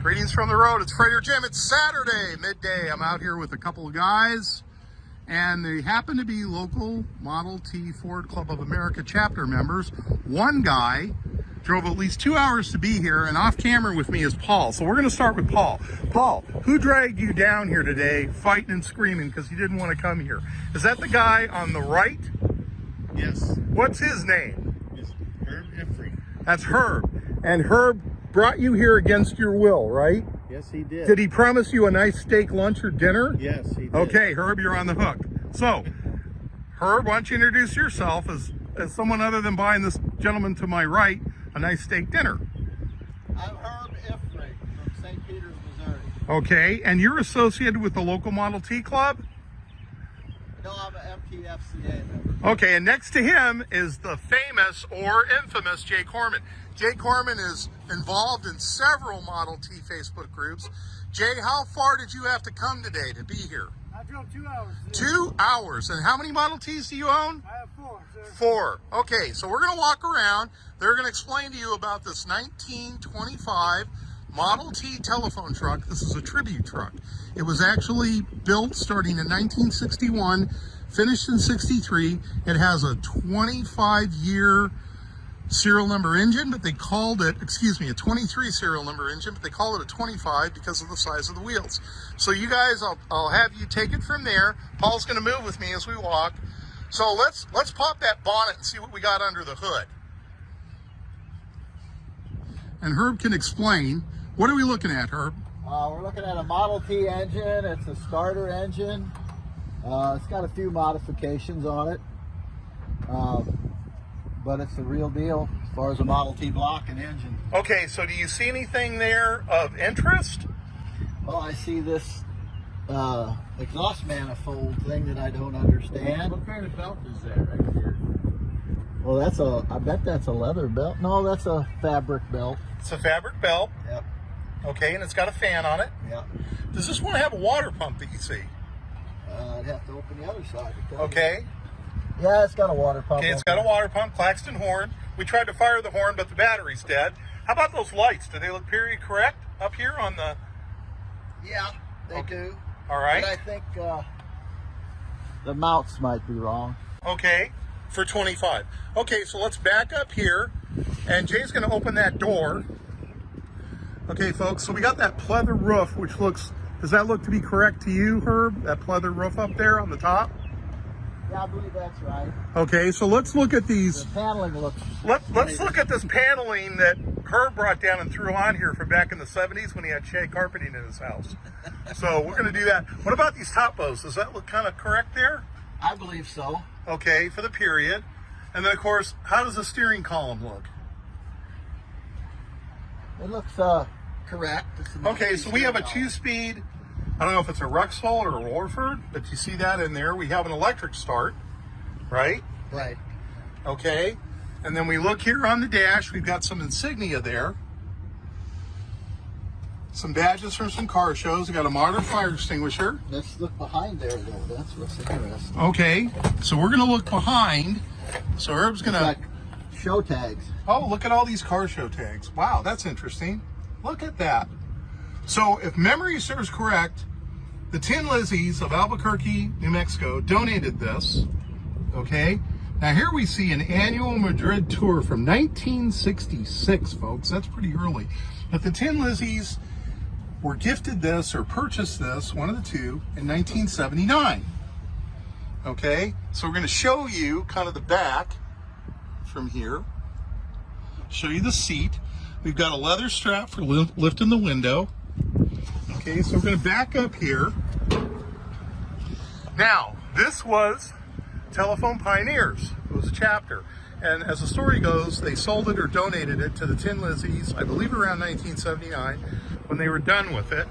Greetings from the road. It's Freighter Jim. It's Saturday, midday. I'm out here with a couple of guys, and they happen to be local Model T Ford Club of America chapter members. One guy drove at least 2 hours to be here, and off camera with me is Paul. So we're going to start with Paul. Paul, who dragged you down here today fighting and screaming because you didn't want to come here? Is that the guy on the right? Yes. What's his name? It's Herb Effrey. That's Herb. And Herb brought you here against your will, right? Yes, he did. Did he promise you a nice steak lunch or dinner? Yes, he did. Okay, Herb, you're on the hook. So, Herb, why don't you introduce yourself as someone other than buying this gentleman to my right a nice steak dinner? I'm Herb Effrey from St. Peters, Missouri. Okay, and you're associated with the local Model T Club? No, I'm an MTFCA member. Okay, and next to him is the famous or infamous Jay Corman. Jay Corman is involved in several Model T Facebook groups. Jay, how far did you have to come today to be here? I drove 2 hours today. 2 hours. And how many Model Ts do you own? I have four, sir. 4. Okay, so we're going to walk around. They're going to explain to you about this 1925 Model T telephone truck. This is a tribute truck. It was actually built starting in 1961, finished in 63. It has a 25-year serial number engine, but they called it, a 23 serial number engine, but they call it a 25 because of the size of the wheels. So you guys, I'll have you take it from there. Paul's going to move with me as we walk. So let's pop that bonnet and see what we got under the hood. And Herb can explain. What are we looking at, Herb? We're looking at a Model T engine. It's a starter engine. It's got a few modifications on it, but it's the real deal as far as a Model T block and engine. Okay, so do you see anything there of interest? Well, I see this exhaust manifold thing that I don't understand. What kind of belt is that right here? Well, I bet that's a leather belt. No, that's a fabric belt. It's a fabric belt. Yep. Okay, and it's got a fan on it. Yep. Does this one have a water pump that you see? I'd have to open the other side to tell you. Okay. Yeah, it's got a water pump. Okay, it's got a water pump, Claxton horn. We tried to fire the horn, but the battery's dead. How about those lights? Do they look period correct up here on the... Yeah, they do. All right. But I think the mounts might be wrong. Okay, for 25. Okay, so let's back up here, and Jay's going to open that door. Okay, folks, so we got that pleather roof, which looks... Does that look to be correct to you, Herb? That pleather roof up there on the top? Yeah, I believe that's right. Okay, so let's look at these. The paneling looks... Let's look at this paneling that Herb brought down and threw on here from back in the 70s when he had shag carpeting in his house. So we're going to do that. What about these top bows? Does that look kind of correct there? I believe so. Okay, for the period. And then, of course, how does the steering column look? It looks correct. Okay, so we have a 2-speed, I don't know if it's a Rexall or a Warford, but you see that in there. We have an electric start, right? Right. Okay, and then we look here on the dash. We've got some insignia there. Some badges from some car shows. We got a modern fire extinguisher. Let's look behind there, though. That's what's interesting. Okay, so we're going to look behind. So Herb's going to... Like show tags. Oh, look at all these car show tags. Wow, that's interesting. Look at that. So if memory serves correct, the Tin Lizzies of Albuquerque, New Mexico donated this. Okay. Now here we see an annual Madrid tour from 1966, folks. That's pretty early. But the Tin Lizzies were gifted this or purchased this, one of the two, in 1979. Okay. So we're going to show you kind of the back from here. Show you the seat. We've got a leather strap for lifting the window. Okay, so we're going to back up here. Now, this was Telephone Pioneers. It was a chapter. And as the story goes, they sold it or donated it to the Tin Lizzies, I believe around 1979, when they were done with it.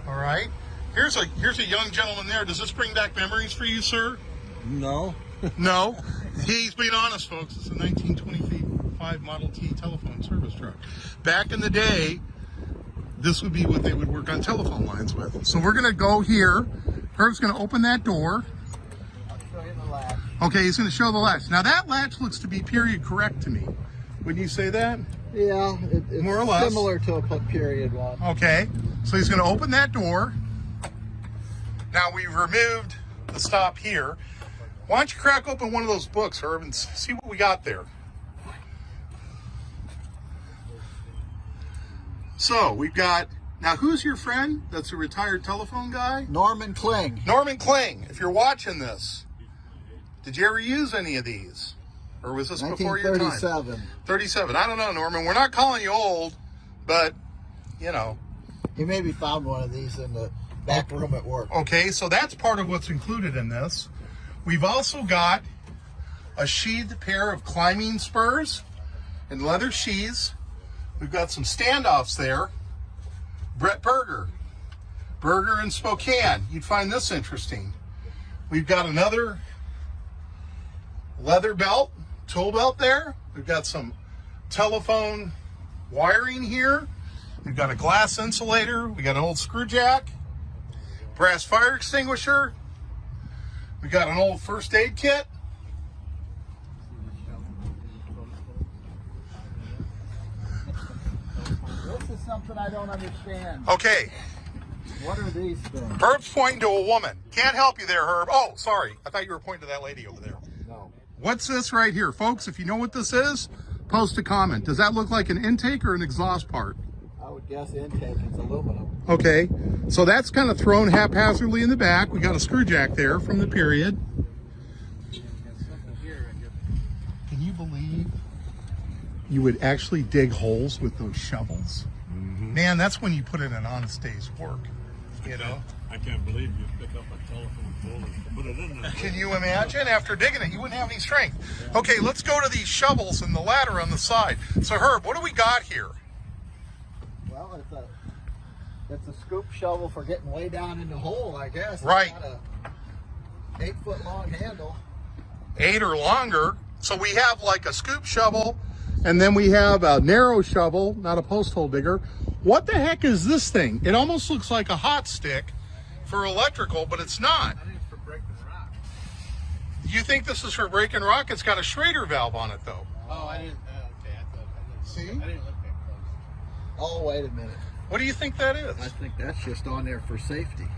All right. Here's a young gentleman there. Does this bring back memories for you, sir? No. No. He's being honest, folks. It's a 1925 Model T telephone service truck. Back in the day, this would be what they would work on telephone lines with. So we're going to go here. Herb's going to open that door. I'll show you the latch. Okay, he's going to show the latch. Now that latch looks to be period correct to me. Wouldn't you say that? Yeah, it's More or less. similar to a period one. Okay, so he's going to open that door. Now we've removed the stop here. Why don't you crack open one of those books, Herb, and see what we got there. So we've got, now who's your friend that's a retired telephone guy? Norman Kling. Norman Kling, if you're watching this, did you ever use any of these? Or was this before your time? 1937. 37. I don't know, Norman. We're not calling you old, but, you know. He maybe found one of these in the back room at work. Okay, so that's part of what's included in this. We've also got a sheathed pair of climbing spurs and leather sheaths. We've got some standoffs there. Brett Berger in Spokane. You'd find this interesting. We've got another leather belt, tool belt there. We've got some telephone wiring here. We've got a glass insulator. We got an old screw jack, brass fire extinguisher. We got an old first aid kit. This is something I don't understand. Okay, What are these things? Herb's pointing to a woman. Can't help you there, Herb. Oh, sorry. I thought you were pointing to that lady over there. No. What's this right here? Folks, if you know what this is, post a comment. Does that look like an intake or an exhaust part? I would guess intake is aluminum. Okay, so that's kind of thrown haphazardly in the back. We got a screw jack there from the period. Can you believe you would actually dig holes with those shovels? Man, that's when you put in an honest day's work, you know? I can't believe you pick up a telephone pole and put it in there. Can you imagine? After digging it, you wouldn't have any strength. Okay, let's go to these shovels and the ladder on the side. So Herb, what do we got here? Well, it's a scoop shovel for getting way down in the hole, I guess. Right. It's got a 8-foot long handle. 8 or longer. So we have like a scoop shovel, and then we have a narrow shovel, not a post hole digger. What the heck is this thing? It almost looks like a hot stick for electrical, but it's not. I think it's for breaking rock. You think this is for breaking rock? It's got a Schrader valve on it though. Oh, I didn't. Okay, I thought. See? I didn't look that close. Oh, wait a minute. What do you think that is? I think that's just on there for safety.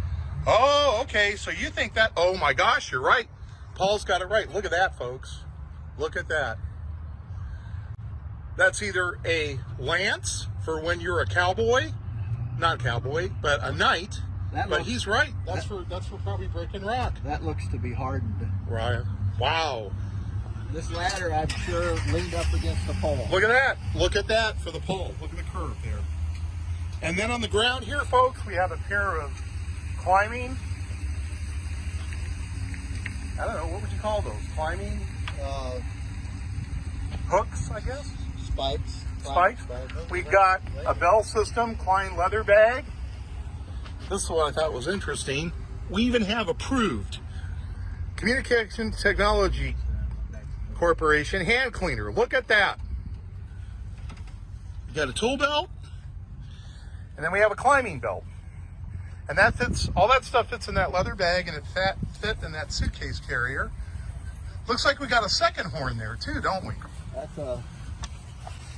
Oh, okay. So you think that, oh my gosh, you're right. Paul's got it right. Look at that, folks. Look at that. That's either a lance for when you're a cowboy, not cowboy, but a knight. But he's right. That's for probably breaking rock. That looks to be hardened. Right. Wow. This ladder, I'm sure, leaned up against the pole. Look at that. Look at that for the pole. Look at the curve there. And then on the ground here, folks, we have a pair of climbing, I don't know, what would you call those? Climbing hooks, I guess? Spikes. Spikes. We got a Bell System Klein leather bag. This is what I thought was interesting. We even have approved Communication Technology Corporation hand cleaner. Look at that. You got a tool belt, and then we have a climbing belt. And that fits, all that stuff fits in that leather bag, and it fit in that suitcase carrier. Looks like we got a second horn there too, don't we? That's a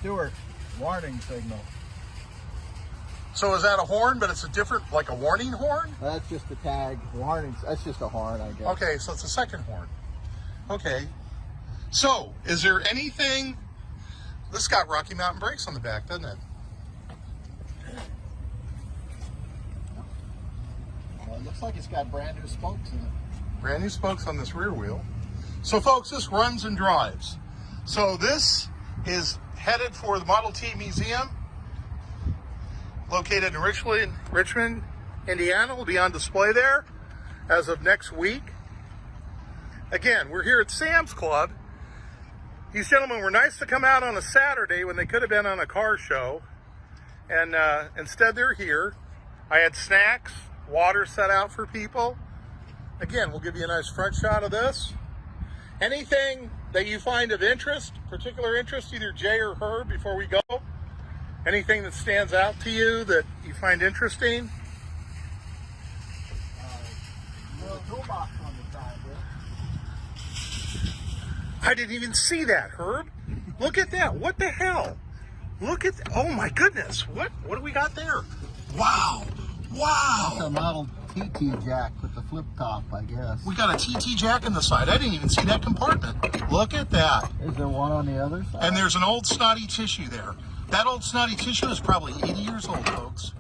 Stewart warning signal. So is that a horn, but it's a different, like a warning horn? That's just a tag. Warning. That's just a horn, I guess. Okay, so it's a second horn. Okay. So, is there anything, this got Rocky Mountain brakes on the back, doesn't it? Well, it looks like it's got brand new spokes in it. Brand new spokes on this rear wheel. So folks, this runs and drives. So this is headed for the Model T Museum, located in Richmond, Indiana. Will be on display there as of next week. Again, we're here at Sam's Club. These gentlemen were nice to come out on a Saturday when they could have been on a car show. And instead they're here. I had snacks, water set out for people. Again, we'll give you a nice front shot of this. Anything that you find of interest, particular interest, either Jay or Herb, before we go? Anything that stands out to you that you find interesting? Little toolbox on the side there. I didn't even see that, Herb. Look at that. What the hell? Look at, oh my goodness, what do we got there? Wow, That's wow. a Model TT jack with the flip top, I guess. We got a TT jack in the side. I didn't even see that compartment. Look at that. Is there one on the other side? And there's an old snotty tissue there. That old snotty tissue is probably 80 years old, folks.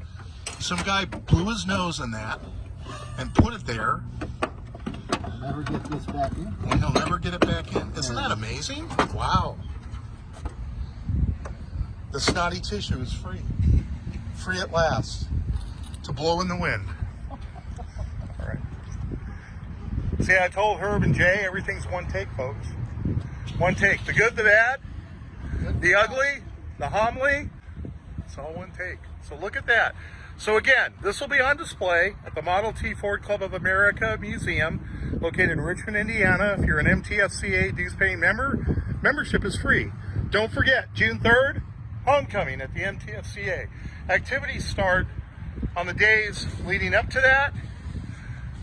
Some guy blew his nose in that and put it there, Never get this back in. and he'll never get it back in. Isn't that amazing? Wow. The snotty tissue is free. Free at last. To blow in the wind. All right. See, I told Herb and Jay, everything's one take, folks. One take. The good, the bad, the ugly, the homely. It's all one take. So look at that. So again, this will be on display at the Model T Ford Club of America Museum, located in Richmond, Indiana. If you're an MTFCA dues-paying member, membership is free. Don't forget, June 3rd, homecoming at the MTFCA. Activities start on the days leading up to that.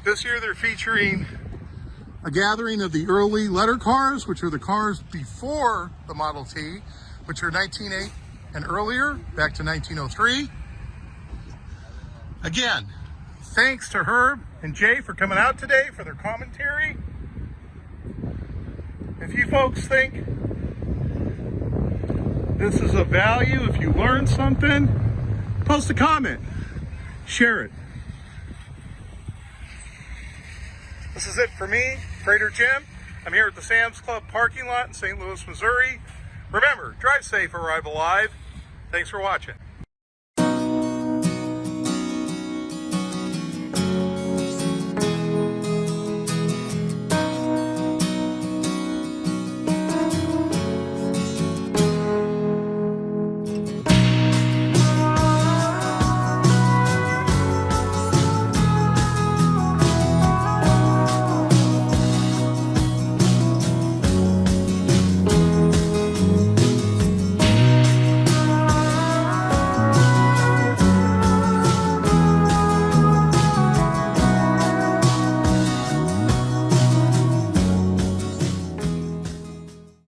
This year they're featuring a gathering of the early letter cars, which are the cars before the Model T, which are 1908 and earlier, back to 1903. Again, thanks to Herb and Jay for coming out today for their commentary. If you folks think this is of value, if you learned something, post a comment, share it. This is it for me, Freighter Jim. I'm here at the Sam's Club parking lot in St. Louis, Missouri. Remember, drive safe, arrive alive. Thanks for watching.